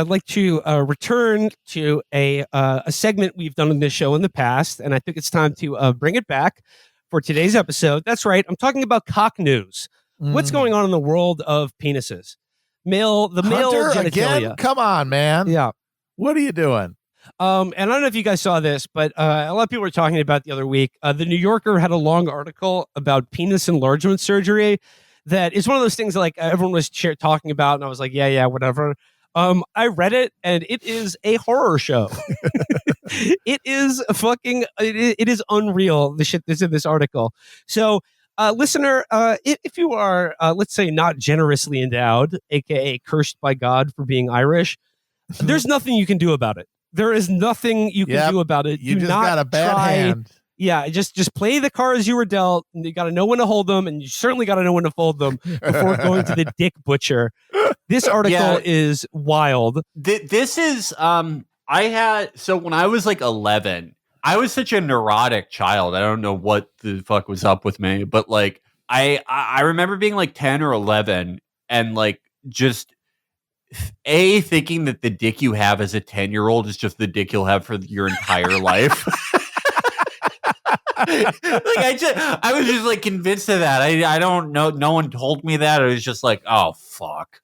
I'd like to return to a segment we've done on this show in the past, and I think it's time to bring it back for today's episode. That's right. I'm talking about cock news. What's going on in the world of penises? Male genitalia. Again? Come on, man. Yeah. What are you doing? And I don't know if you guys saw this, but a lot of people were talking about the other week. The New Yorker had a long article about penis enlargement surgery that is one of those things that, like, everyone was talking about, and I was like, yeah, whatever. I read it, and it is a horror show. It is it is unreal, the shit that's in this article. So, listener, if you are, let's say, not generously endowed, aka cursed by God for being Irish, there's nothing you can do about it. There is nothing you can do about it. You just got a bad hand. Yeah, just play the cards you were dealt. And you got to know when to hold them, and you certainly got to know when to fold them before going to the dick butcher. This article is wild. This is so when I was like 11, I was such a neurotic child. I don't know what the fuck was up with me, but like I remember being like 10 or 11 and like just thinking that the dick you have as a 10-year-old is just the dick you'll have for your entire life. I was just like convinced of that. I don't know. No one told me that. I was just like, oh fuck.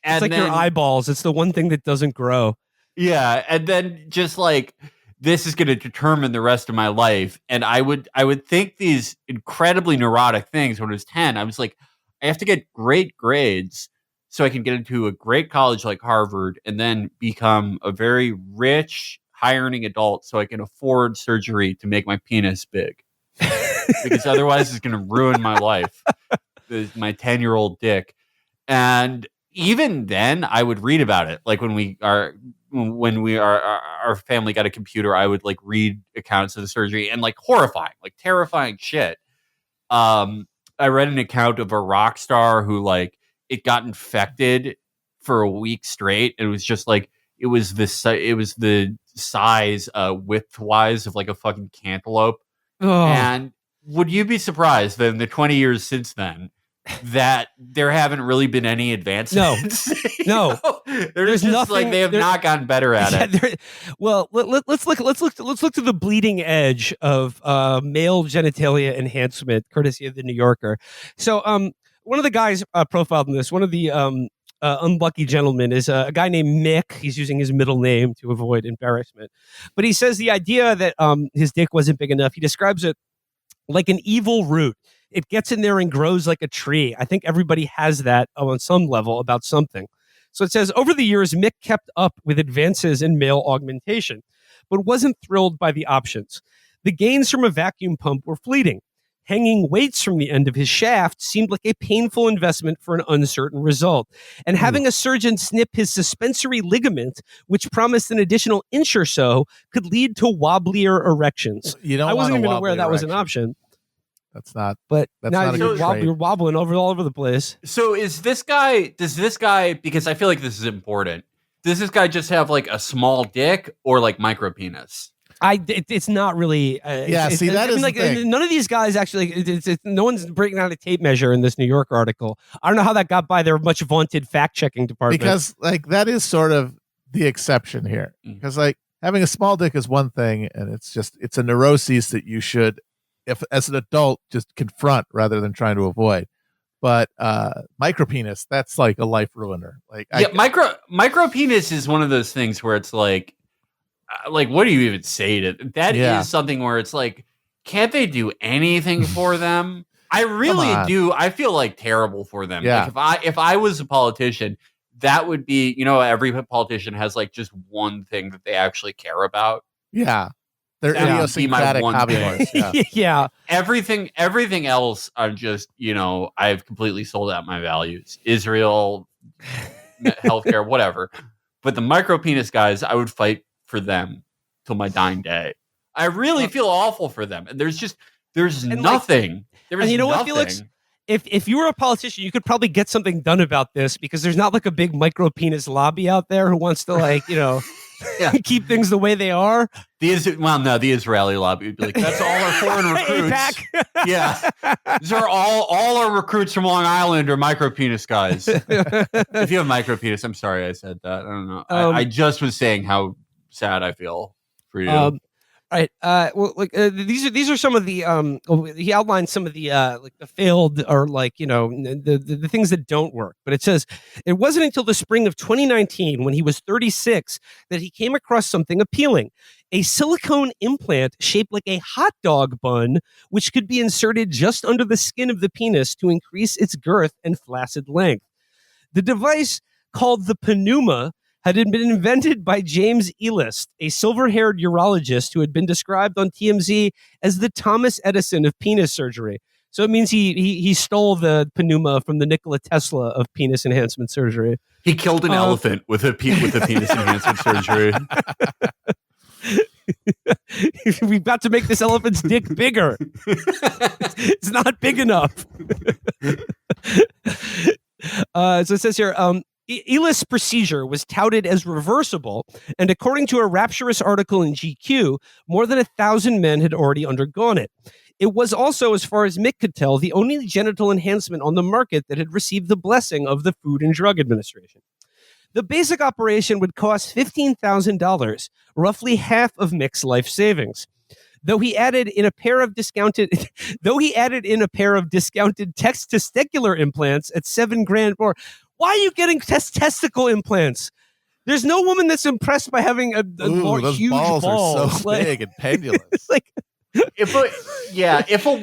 And it's like your eyeballs. It's the one thing that doesn't grow. Yeah, and then just like this is going to determine the rest of my life. And I would think these incredibly neurotic things when I was 10. I was like, I have to get great grades so I can get into a great college like Harvard and then become a very rich, high-earning adult so I can afford surgery to make my penis big. Because otherwise it's going to ruin my life. My 10-year-old dick. And even then I would read about it. Like when our family got a computer, I would like read accounts of the surgery and like horrifying, like terrifying shit. I read an account of a rock star who like it got infected for a week straight. It was just like it was the size width-wise of like a fucking cantaloupe. Oh. And would you be surprised that in the 20 years since then that there haven't really been any advancements? No. There's just nothing, like they have not gotten better at it. Well, let's look to the bleeding edge of male genitalia enhancement, courtesy of the New Yorker. So, one of the guys profiled in this, one of the unlucky gentlemen, is a guy named Mick. He's using his middle name to avoid embarrassment, but he says the idea that his dick wasn't big enough. He describes it like an evil root. It gets in there and grows like a tree. I think everybody has that on some level about something. So it says, over the years, Mick kept up with advances in male augmentation, but wasn't thrilled by the options. The gains from a vacuum pump were fleeting. Hanging weights from the end of his shaft seemed like a painful investment for an uncertain result. And having a surgeon snip his suspensory ligament, which promised an additional inch or so, could lead to wobblier erections. I wasn't even aware that was an option. That's not. But that's now not you're wobbling all over the place. So does this guy, because I feel like this is important, does this guy just have like a small dick or like micro penis? It's not really. That is the thing. None of these guys actually. No one's breaking out a tape measure in this New York article. I don't know how that got by their much vaunted fact checking department. Because like that is sort of the exception here. Because like having a small dick is one thing, and it's a neuroses that you should, if as an adult, just confront rather than trying to avoid. But micro penis, that's like a life ruiner. Like micro penis is one of those things where it's like what do you even say to that? Is something where it's like, can't they do anything for them? I really do. I feel like terrible for them. Yeah. Like if I was a politician, that would be, every politician has like just one thing that they actually care about. Yeah. They're idiosyncratic hobby. Yeah. Everything else, I'm just, I've completely sold out my values. Israel, healthcare, whatever. But the micro penis guys, I would fight for them till my dying day. I really feel awful for them. And there's nothing. And you know what, Felix? If you were a politician, you could probably get something done about this because there's not like a big micro penis lobby out there who wants to Yeah. keep things the way they are. The Israeli lobby would be like, that's all our foreign recruits. Yeah. These are all our recruits from Long Island are micro penis guys. If you have micro penis, I'm sorry I said that. I don't know. I just was saying how sad I feel for you. Right. Well, like these are some of the he outlined some of the like the failed or like the things that don't work. But it says it wasn't until the spring of 2019 when he was 36 that he came across something appealing: a silicone implant shaped like a hot dog bun, which could be inserted just under the skin of the penis to increase its girth and flaccid length. The device, called the Panuma, had been invented by James Elist, a silver-haired urologist who had been described on TMZ as the Thomas Edison of penis surgery. So it means he stole the Panuma from the Nikola Tesla of penis enhancement surgery. He killed an elephant with a penis enhancement surgery. We've got to make this elephant's dick bigger. It's not big enough. So it says here, Elist's procedure was touted as reversible, and according to a rapturous article in GQ, more than 1,000 men had already undergone it. It was also, as far as Mick could tell, the only genital enhancement on the market that had received the blessing of the Food and Drug Administration. The basic operation would cost $15,000, roughly half of Mick's life savings. Though he added in a pair of discounted testicular implants at $7,000 more. Why are you getting testicle implants? There's no woman that's impressed by having a those huge balls balls. are so big and pendulous. Like, if a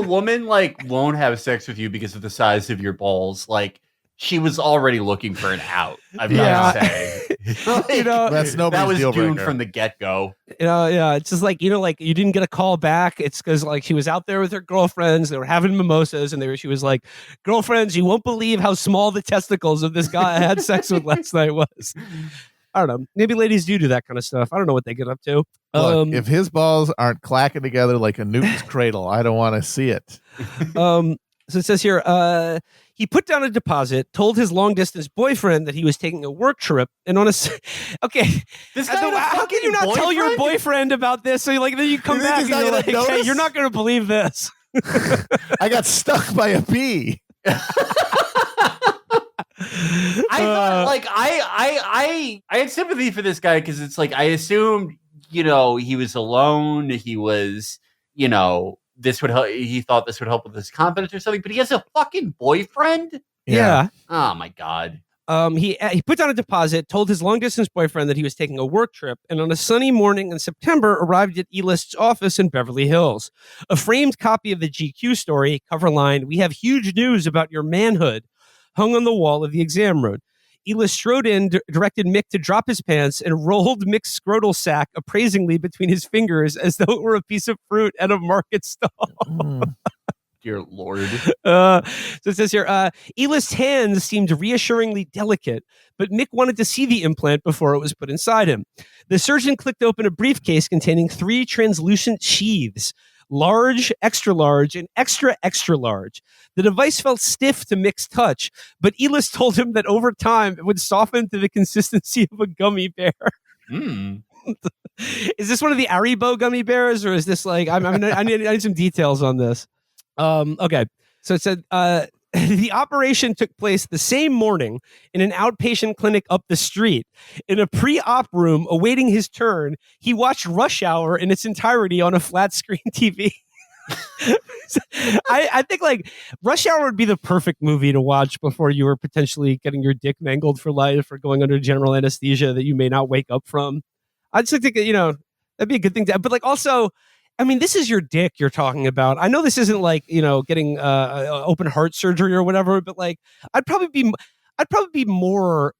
woman like won't have sex with you because of the size of your balls, like she was already looking for an out. I've got to say, like, that's nobody's that was deal doomed breaker. from the get go. It's just like like you didn't get a call back. It's because like she was out there with her girlfriends. They were having mimosas, and she was like, "Girlfriends, you won't believe how small the testicles of this guy I had sex with last night was." I don't know. Maybe ladies do that kind of stuff. I don't know what they get up to. Look, if his balls aren't clacking together like a Newton's cradle, I don't want to see it. So it says here, he put down a deposit, told his long-distance boyfriend that he was taking a work trip, and how can you not tell your boyfriend about this? So then you come back and you're like, hey, you're not going to believe this. I got stuck by a bee. I thought, like, I had sympathy for this guy because it's like I assumed, he was alone. He was, this would help. He thought this would help with his confidence or something, but he has a fucking boyfriend. Yeah. Oh my God. He put down a deposit, told his long distance boyfriend that he was taking a work trip, and on a sunny morning in September arrived at Elist's office in Beverly Hills. A framed copy of the GQ story, cover line, "We have huge news about your manhood," hung on the wall of the exam room. Elist strode in, directed Mick to drop his pants, and rolled Mick's scrotal sack appraisingly between his fingers as though it were a piece of fruit at a market stall. Dear Lord. So it says here, Elist's hands seemed reassuringly delicate, but Mick wanted to see the implant before it was put inside him. The surgeon clicked open a briefcase containing 3 translucent sheaths: large, extra large, and extra, extra large. The device felt stiff to Mick's touch, but Elist told him that over time it would soften to the consistency of a gummy bear. Is this one of the Haribo gummy bears, or is this like, I need some details on this. Okay. So it said, the operation took place the same morning in an outpatient clinic up the street. In a pre-op room awaiting his turn, he watched Rush Hour in its entirety on a flat screen TV. So I think like Rush Hour would be the perfect movie to watch before you were potentially getting your dick mangled for life or going under general anesthesia that you may not wake up from. I just think, that'd be a good thing to, but like also, this is your dick you're talking about. I know this isn't like, getting open heart surgery or whatever, but like, I'd probably be more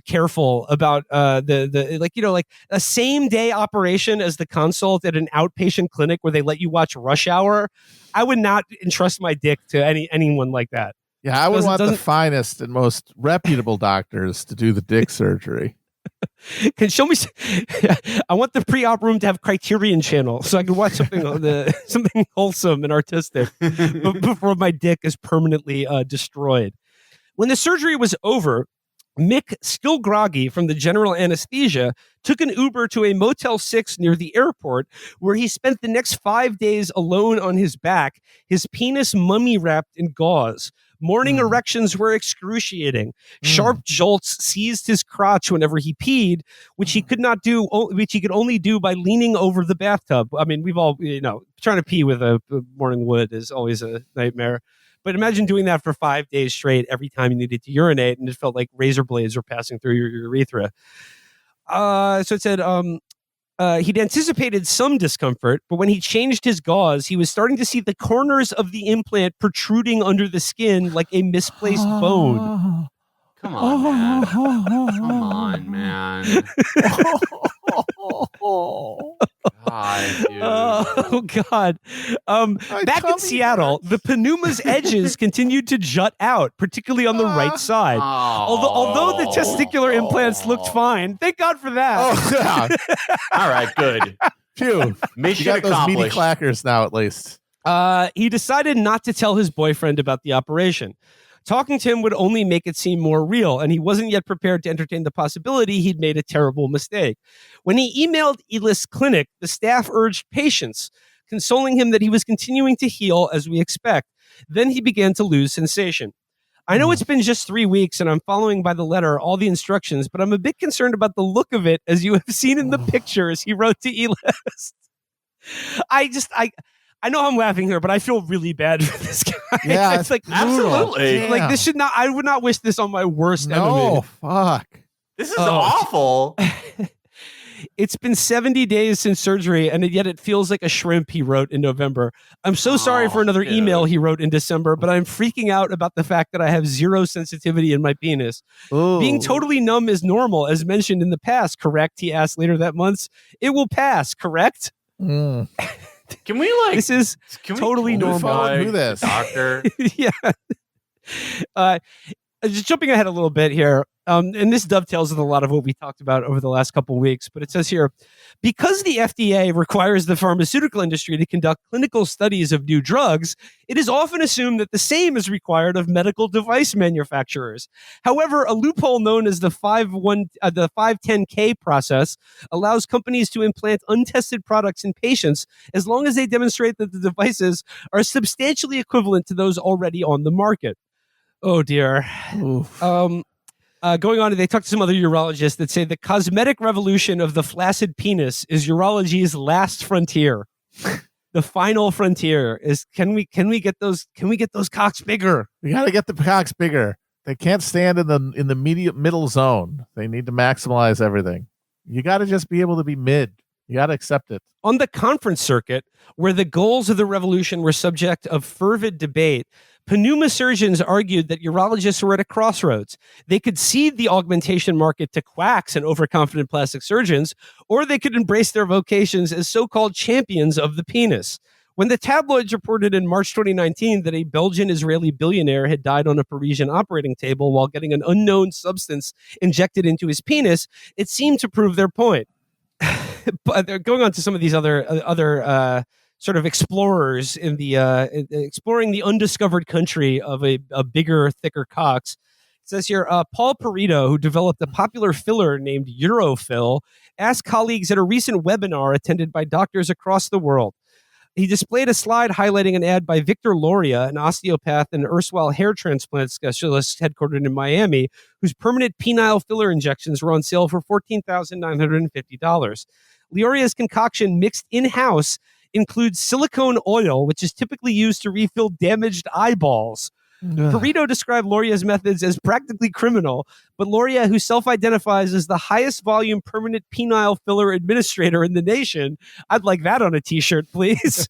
careful about like a same day operation as the consult at an outpatient clinic where they let you watch Rush Hour. I would not entrust my dick to anyone like that. Yeah, I would want the finest and most reputable doctors to do the dick surgery. Can show me. I want the pre-op room to have Criterion Channel so I can watch something wholesome and artistic before my dick is permanently destroyed. When the surgery was over, Mick, still groggy from the general anesthesia, took an Uber to a Motel 6 near the airport, where he spent the next 5 days alone on his back, his penis mummy-wrapped in gauze. Morning erections were excruciating. Sharp jolts seized his crotch whenever he peed, which he could only do by leaning over the bathtub. I mean, we've all, trying to pee with a morning wood is always a nightmare. But imagine doing that for 5 days straight every time you needed to urinate, and it felt like razor blades were passing through your urethra. So it said he'd anticipated some discomfort, but when he changed his gauze, he was starting to see the corners of the implant protruding under the skin like a misplaced bone. Come on, man. Come on, man. God, dude. Oh God! Back in Seattle, the Panuma's edges continued to jut out, particularly on the right side. Although the testicular implants looked fine, thank God for that. Oh, yeah. All right, good. Phew. Mission You got those meaty accomplished. clackers now, at least. He decided not to tell his boyfriend about the operation. Talking to him would only make it seem more real, and he wasn't yet prepared to entertain the possibility he'd made a terrible mistake. When he emailed Elis Clinic, the staff urged patience, consoling him that he was continuing to heal as we expect. Then he began to lose sensation. I know it's been just 3 weeks, and I'm following by the letter all the instructions, but I'm a bit concerned about the look of it, as you have seen in the pictures he wrote to Elis. I know I'm laughing here, but I feel really bad for this guy. Yeah, it's like absolutely. like this should not. I would not wish this on my worst enemy. No, fuck. This is awful. It's been 70 days since surgery, and yet it feels like a shrimp, he wrote in November. I'm so sorry for another email, he wrote in December, but I'm freaking out about the fact that I have zero sensitivity in my penis. Ooh. Being totally numb is normal, as mentioned in the past, correct? He asked later that month. It will pass, correct? Can we This is totally normal. Do this, doctor? Yeah. Just jumping ahead a little bit here, and this dovetails with a lot of what we talked about over the last couple of weeks, but it says here, because the FDA requires the pharmaceutical industry to conduct clinical studies of new drugs, it is often assumed that the same is required of medical device manufacturers. However, a loophole known as the 510K process allows companies to implant untested products in patients as long as they demonstrate that the devices are substantially equivalent to those already on the market. Oh dear. Going on, they talked to some other urologists that say the cosmetic revolution of the flaccid penis is urology's last frontier. The final frontier is can we get those cocks bigger? We got to get the cocks bigger. They can't stand in the middle zone. They need to maximize everything. You got to just be able to be mid. You got to accept it. On the conference circuit, where the goals of the revolution were subject of fervid debate, Panuma surgeons argued that urologists were at a crossroads. They could cede the augmentation market to quacks and overconfident plastic surgeons, or they could embrace their vocations as so-called champions of the penis. When the tabloids reported in March 2019 that a Belgian-Israeli billionaire had died on a Parisian operating table while getting an unknown substance injected into his penis, it seemed to prove their point. But they're going on to some of these other sort of explorers in the exploring the undiscovered country of a bigger, thicker cocks. It says here, Paul Perito, who developed a popular filler named Eurofil, asked colleagues at a recent webinar attended by doctors across the world. He displayed a slide highlighting an ad by Victor Loria, an osteopath and erstwhile hair transplant specialist headquartered in Miami, whose permanent penile filler injections were on sale for $14,950. Lioria's concoction, mixed in-house, includes silicone oil, which is typically used to refill damaged eyeballs. Perito described Loria's methods as practically criminal, but Loria, who self-identifies as the highest volume permanent penile filler administrator in the nation, I'd like that on a t-shirt, please,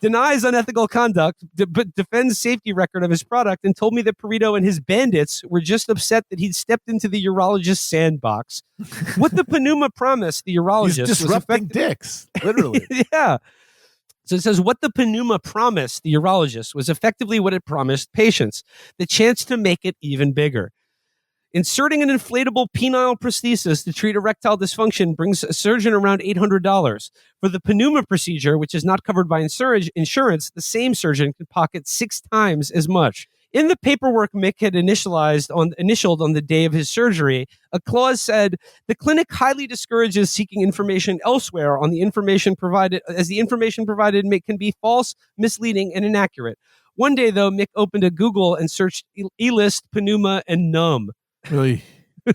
denies unethical conduct, but defends safety record of his product, and told me that Perito and his bandits were just upset that he'd stepped into the urologist's sandbox. What the Panuma promised the urologist He's disrupting dicks, literally. Yeah. So it says, what the Panuma promised the urologist was effectively what it promised patients, the chance to make it even bigger. Inserting an inflatable penile prosthesis to treat erectile dysfunction brings a surgeon around $800. For the Panuma procedure, which is not covered by insurance, the same surgeon can pocket 6 times as much. In the paperwork Mick had initialed on the day of his surgery, a clause said, "The clinic highly discourages seeking information elsewhere on the information provided, as the information provided can be false, misleading, and inaccurate." One day, though, Mick opened a Google and searched E-List, Panuma, and Numb. Really?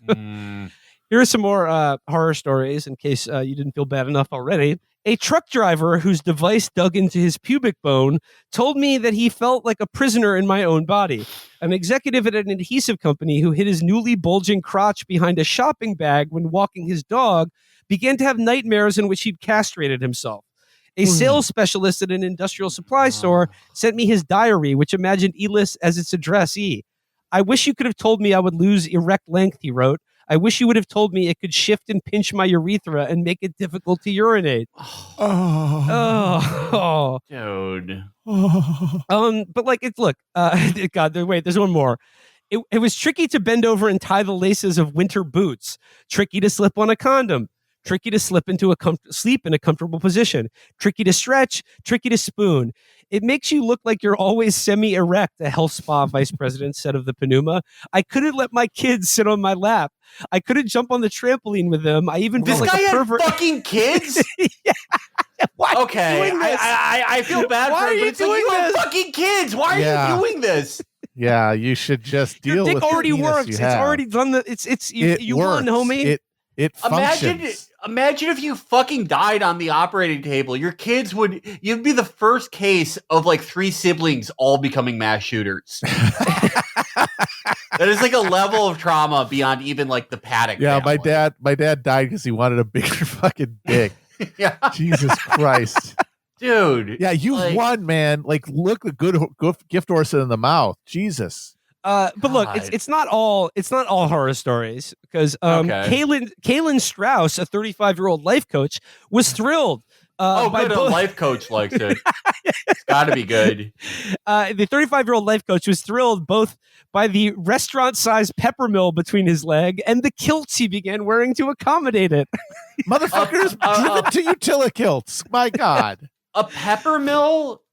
Here are some more horror stories in case you didn't feel bad enough already. A truck driver whose device dug into his pubic bone told me that he felt like a prisoner in my own body. An executive at an adhesive company who hid his newly bulging crotch behind a shopping bag when walking his dog began to have nightmares in which he'd castrated himself. A sales specialist at an industrial supply store sent me his diary, which imagined E-List as its addressee. "I wish you could have told me I would lose erect length," he wrote. "I wish you would have told me it could shift and pinch my urethra and make it difficult to urinate." Oh. Dude. But like, God, wait, there's one more. It was tricky to bend over and tie the laces of winter boots, tricky to slip on a condom, tricky to sleep in a comfortable position, tricky to stretch, tricky to spoon. "It makes you look like you're always semi-erect," a health spa vice president said of the Panuma. "I couldn't let my kids sit on my lap. I couldn't jump on the trampoline with them. I even This felt like guy a had pervert." fucking kids? Yeah. Why are Okay, you doing this? I feel bad Why for are him, you but it's like, doing you have this? fucking kids. Why are Yeah. you doing this? Yeah, you should just Your deal dick with already the penis works. you It's have. already done the. You won, works. homie. It Imagine, functions. imagine if you fucking died on the operating table. Your kids you'd be the first case of like 3 siblings all becoming mass shooters. That is like a level of trauma beyond even like the Paddock. Yeah, family. my dad died because he wanted a bigger fucking dick. Yeah, Jesus Christ. dude. Yeah, you like, won, man. Like, look the good gift horse in the mouth. Jesus. But look, God. it's not all horror stories because Okay. Kaylin Strauss, a 35-year-old life coach, was thrilled. By Good. A life coach likes it. It's got to be good. The 35-year-old life coach was thrilled both by the restaurant-sized pepper mill between his leg and the kilts he began wearing to accommodate it. Motherfuckers driven to utility-kilts. My God. A pepper mill?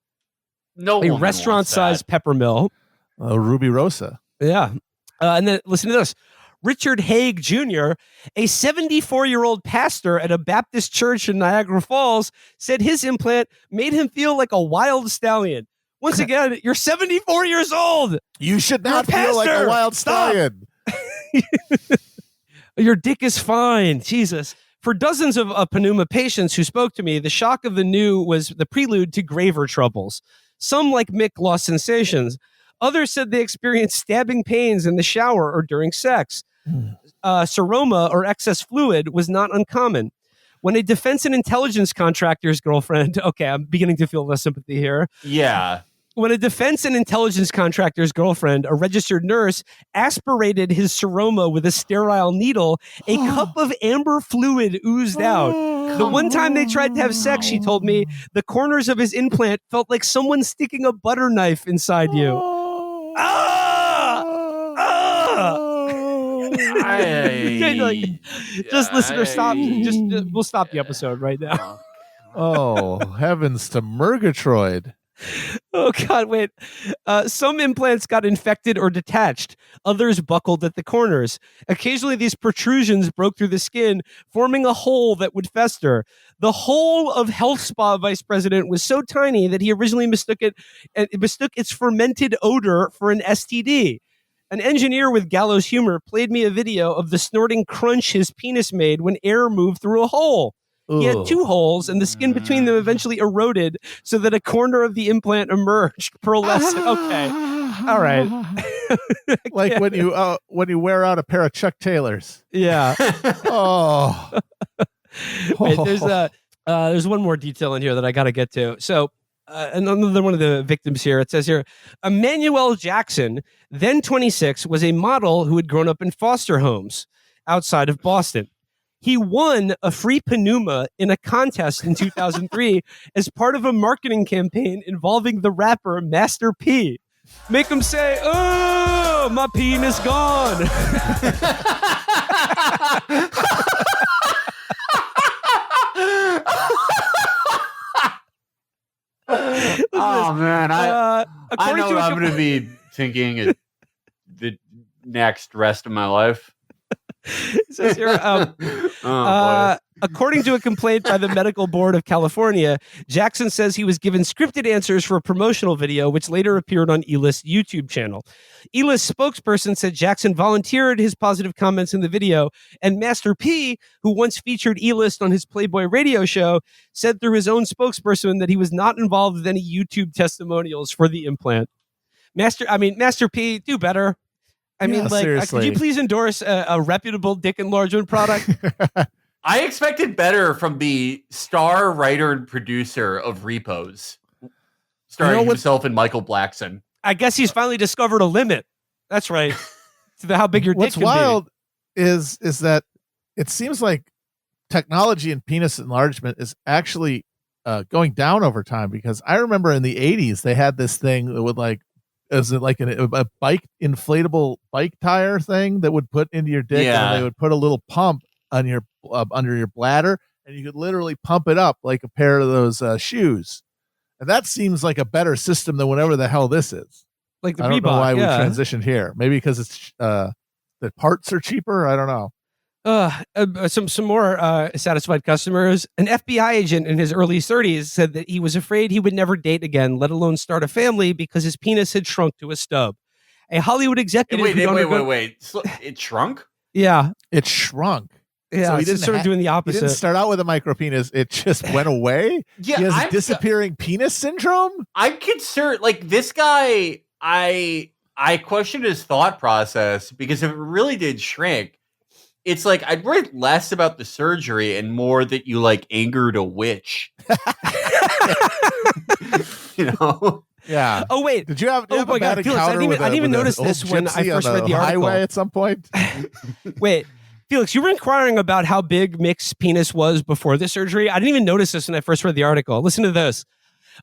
No, A restaurant-sized pepper mill. Ruby Rosa. Yeah. And then listen to this. Richard Haig Jr., a 74-year-old pastor at a Baptist church in Niagara Falls, said his implant made him feel like a wild stallion. Once again, you're 74 years old. You should not You're a feel like a pastor. wild Stop. stallion. Your dick is fine. Jesus. For dozens of Panuma patients who spoke to me, the shock of the new was the prelude to graver troubles. Some, like Mick, lost sensations. Others said they experienced stabbing pains in the shower or during sex. Seroma, or excess fluid, was not uncommon. When a defense and intelligence contractor's girlfriend, okay, I'm beginning to feel less sympathy here. Yeah. When a defense and intelligence contractor's girlfriend, a registered nurse, aspirated his seroma with a sterile needle, a cup of amber fluid oozed out. The one time they tried to have sex, she told me, the corners of his implant felt like someone sticking a butter knife inside you. Just listener, stop. We'll stop the episode right now. Oh, heavens to Murgatroyd. Oh, God, wait. Some implants got infected or detached. Others buckled at the corners. Occasionally, these protrusions broke through the skin, forming a hole that would fester. The hole of health spa vice president was so tiny that he originally mistook its fermented odor for an STD. An engineer with gallows humor played me a video of the snorting crunch his penis made when air moved through a hole. He had 2 holes, and the skin between them eventually eroded so that a corner of the implant emerged. Pearlescent. Okay. All right. Like when you wear out a pair of Chuck Taylors. Yeah. Oh. Wait, there's one more detail in here that I got to get to. So another one of the victims here, it says here, Emmanuel Jackson, then 26, was a model who had grown up in foster homes outside of Boston. He won a free Panuma in a contest in 2003 as part of a marketing campaign involving the rapper Master P. Make him say, "Oh, my penis gone." Oh man, I know what I'm going to be thinking the next rest of my life. It says here, Boy. according to a complaint by the Medical Board of California, Jackson says he was given scripted answers for a promotional video, which later appeared on E-List's YouTube channel. E-List spokesperson said Jackson volunteered his positive comments in the video, and Master P, who once featured E-List on his Playboy radio show, said through his own spokesperson that he was not involved with any YouTube testimonials for the implant. Master P, do better. Could you please endorse a reputable dick enlargement product? I expected better from the star writer and producer of Repos, starring himself and Michael Blackson. I guess he's finally discovered a limit. That's right. To how big your dick can be. What's wild is that it seems like technology and penis enlargement is actually going down over time, because I remember in the 80s they had this thing that would a bike inflatable bike tire thing that would put into your dick, and they would put a little pump on your under your bladder, and you could literally pump it up like a pair of those shoes. And that seems like a better system than whatever the hell this is. Like the I don't Reebok, know why we transitioned here. Maybe because it's the parts are cheaper. I don't know. Some more satisfied customers. An FBI agent in his early 30s said that he was afraid he would never date again, let alone start a family, because his penis had shrunk to a stub. A Hollywood executive. Wait. So it shrunk? Yeah. It shrunk. Yeah, so he didn't sort of doing the opposite. He didn't start out with a micro penis. It just went away. Yeah, he has disappearing penis syndrome. I'm concerned. Like, this guy, I question his thought process, because if it really did shrink, it's like I'd worry less about the surgery and more that you like angered a witch. You know? Yeah. Oh wait. Did you have? Oh my God, Felix, I didn't even notice this when I first read the article. Highway at some point. Wait, Felix, you were inquiring about how big Mick's penis was before the surgery. I didn't even notice this when I first read the article. Listen to this.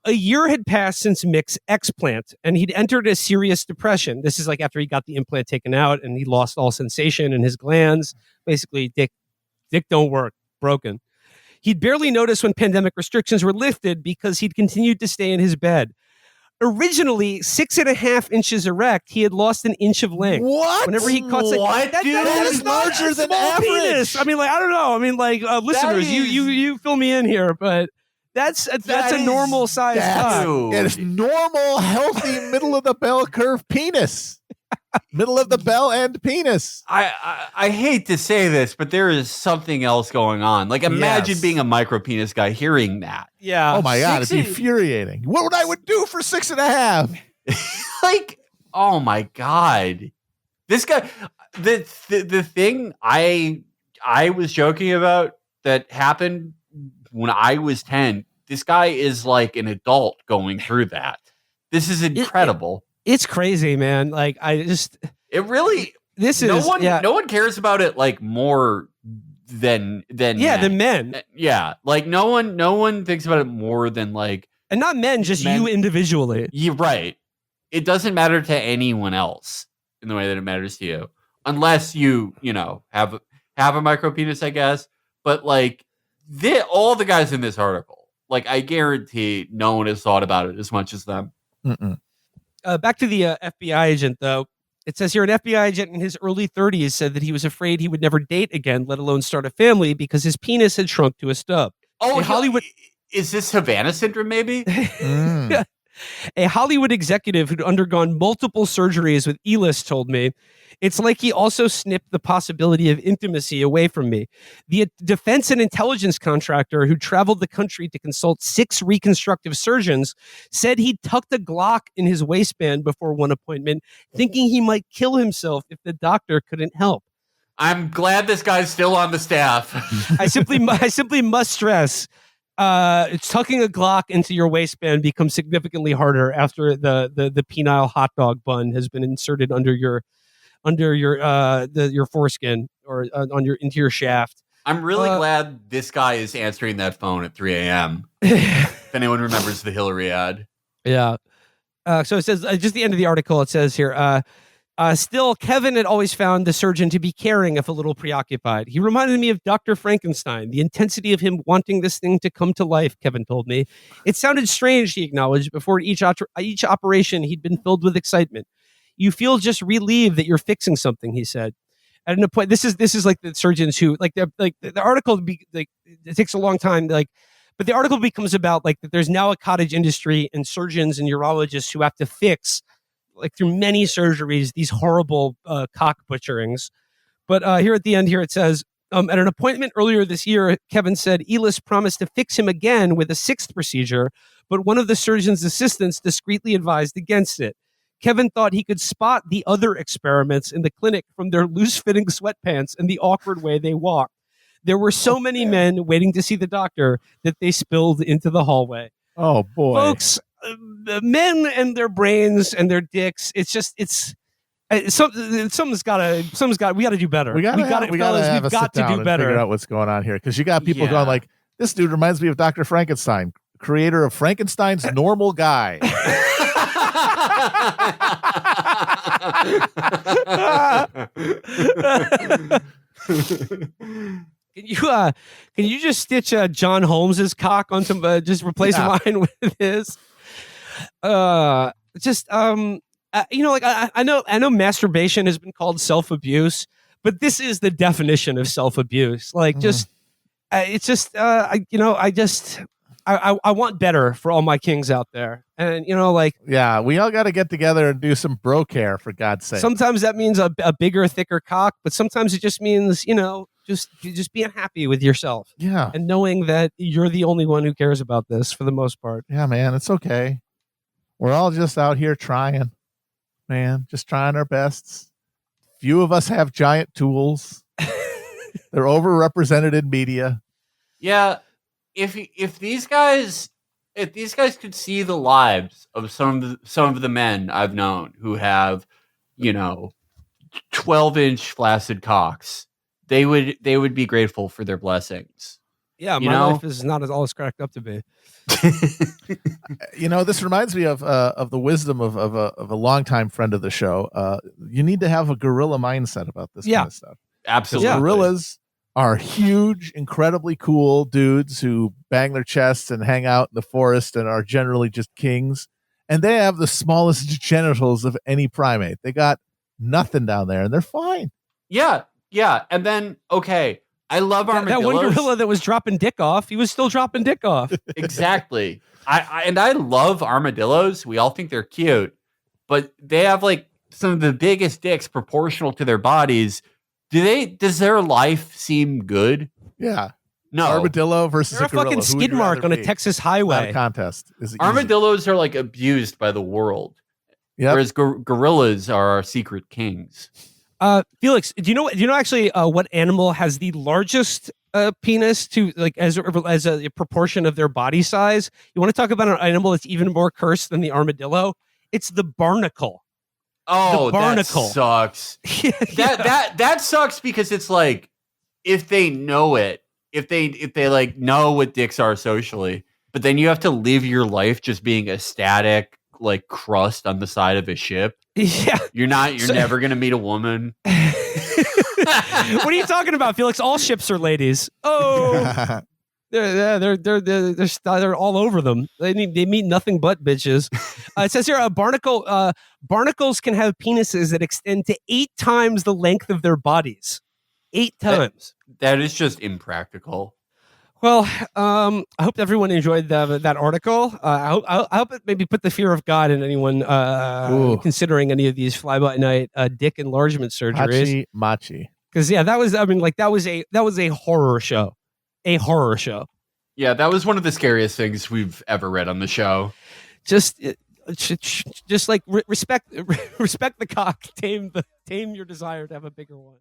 A year had passed since Mick's explant, and he'd entered a serious depression. This is like after he got the implant taken out, and he lost all sensation in his glands. Basically, dick don't work, broken. He'd barely noticed when pandemic restrictions were lifted because he'd continued to stay in his bed. Originally 6.5 inches erect, he had lost an inch of length. What? Whenever he caught that is larger than average. Penis. I mean, like, I don't know. I mean, like, listeners, you fill me in here, but that's a normal size cock. It is normal, healthy, middle of the bell curve penis. Middle of the bell end penis. I hate to say this, but there is something else going on. Like, imagine being a micro penis guy hearing that. Yeah. Oh my God, it's infuriating. What would I do for 6.5? Like, oh my God, this guy. The thing I was joking about that happened when I was 10. This guy is like an adult going through that. This is incredible. It's crazy, man. Like, no one cares about it like more than men. Than men. Yeah, like no one thinks about it more than like, and not men, just men. You individually. You're right. It doesn't matter to anyone else in the way that it matters to you, unless you have a micro penis, I guess. But like all the guys in this article, like I guarantee no one has thought about it as much as them. Mm-mm. Back to the FBI agent, though. It says here an FBI agent in his early 30s said that he was afraid he would never date again, let alone start a family, because his penis had shrunk to a stub. Oh, Hollywood. Is this Havana Syndrome, maybe? A Hollywood executive who'd undergone multiple surgeries with E-List told me, it's like he also snipped the possibility of intimacy away from me. The defense and intelligence contractor who traveled the country to consult 6 reconstructive surgeons said he tucked a Glock in his waistband before one appointment, thinking he might kill himself if the doctor couldn't help. I'm glad this guy's still on the staff. I simply must stress, tucking a Glock into your waistband becomes significantly harder after the penile hot dog bun has been inserted under your foreskin or into your shaft. I'm really glad this guy is answering that phone at 3 a.m. If anyone remembers the Hillary ad. Yeah. So it says, just the end of the article, it says here, still, Kevin had always found the surgeon to be caring if a little preoccupied. He reminded me of Dr. Frankenstein, the intensity of him wanting this thing to come to life, Kevin told me. It sounded strange, he acknowledged. Before each operation, he'd been filled with excitement. You feel just relieved that you're fixing something, he said. At a point, this is like the surgeons who the article like it takes a long time but the article becomes about like that there's now a cottage industry and surgeons and urologists who have to fix like through many surgeries these horrible cock butcherings. But here at the end here it says at an appointment earlier this year, Kevin said Elis promised to fix him again with a sixth procedure, but one of the surgeon's assistants discreetly advised against it. Kevin thought he could spot the other experiments in the clinic from their loose-fitting sweatpants and the awkward way they walked. There were so many men waiting to see the doctor that they spilled into the hallway. Oh, boy. Folks, the men and their brains and their dicks, something's got to, we got to do better. We got to do better. Figure out what's going on here. Because you got people going like, this dude reminds me of Dr. Frankenstein, creator of Frankenstein's Normal Guy. Can you just stitch John Holmes's cock on some just replace mine with his? I know masturbation has been called self-abuse, but this is the definition of self-abuse. Like I want better for all my kings out there. And, we all got to get together and do some bro care, for God's sake. Sometimes that means a bigger, thicker cock, but sometimes it just means, just being happy with yourself. Yeah. And knowing that you're the only one who cares about this for the most part. Yeah, man, it's okay. We're all just out here trying, man, just trying our best. Few of us have giant tools. They're overrepresented in media. Yeah. If these guys could see the lives of some of the men I've known who have, 12-inch flaccid cocks, they would be grateful for their blessings. Yeah, my life is not as all it's cracked up to be. This reminds me of the wisdom of a longtime friend of the show. You need to have a gorilla mindset about this kind of stuff. Absolutely. Gorillas are huge, incredibly cool dudes who bang their chests and hang out in the forest and are generally just kings. And they have the smallest genitals of any primate. They got nothing down there and they're fine. Yeah. Yeah. And then, okay, I love armadillos. That one gorilla that was dropping dick off, he was still dropping dick off. Exactly. I love armadillos. We all think they're cute, but they have like some of the biggest dicks proportional to their bodies. Does their life seem good? Yeah. No. Armadillo versus They're a gorilla. Fucking skid mark on a Texas highway. Not a contest. Armadillos are like abused by the world. Yep. Whereas gorillas are our secret kings. Felix, do you know actually what animal has the largest penis to like as a proportion of their body size? You want to talk about an animal that's even more cursed than the armadillo? It's the barnacle. Oh, that sucks. That sucks because it's like if they know it, if they like know what dicks are socially, but then you have to live your life just being a static like crust on the side of a ship. Yeah, you're never gonna meet a woman. What are you talking about, Felix? All ships are ladies. Oh. They're all over them. They meet nothing but bitches. It says here, barnacles can have penises that extend to 8 times the length of their bodies. 8 times. That is just impractical. Well, I hope everyone enjoyed that article. I hope it maybe put the fear of God in anyone considering any of these fly-by-night dick enlargement surgeries. Machi. Because that was a horror show. A horror show. Yeah, that was one of the scariest things we've ever read on the show. Just like respect the cock, tame your desire to have a bigger one.